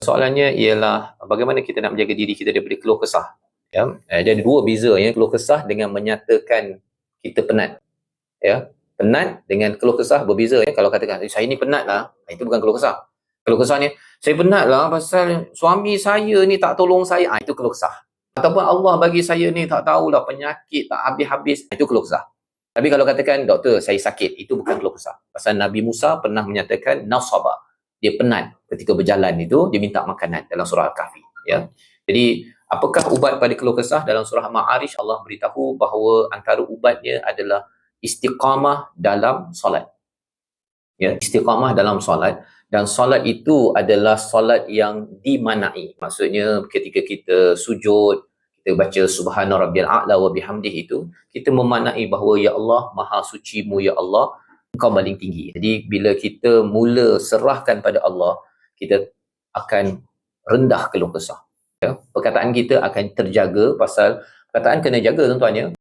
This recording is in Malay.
Soalannya ialah bagaimana kita nak menjaga diri kita daripada keluh kesah. Ya, ada dua beza ya, keluh kesah dengan menyatakan kita penat. Ya, penat dengan keluh kesah berbeza ya. Kalau katakan saya ni penat lah, itu bukan keluh kesah. Keluh kesah ni saya penat lah pasal suami saya ni tak tolong saya, itu keluh kesah. Ataupun Allah bagi saya ni tak tahulah penyakit tak habis-habis, itu keluh kesah. Tapi kalau katakan doktor saya sakit, itu bukan keluh kesah. Pasal Nabi Musa pernah menyatakan nasaba, dia penat ketika berjalan itu, dia minta makanan dalam surah Al-Kahfi ya. Jadi apakah ubat pada keluh kesah? Dalam surah Ma'arij Allah beritahu bahawa antara ubatnya adalah istiqamah dalam solat. Ya, istiqamah dalam solat, dan solat itu adalah solat yang dimanai. Maksudnya ketika kita sujud, kita baca subhana rabbiyal a'la wa bihamdih, itu kita memanai bahawa ya Allah, maha sucimu ya Allah, engkau paling tinggi. Jadi bila kita mula serahkan pada Allah, kita akan rendah keluh kesah. Ya, perkataan kita akan terjaga, pasal perkataan kena jaga tuan-tuan ya.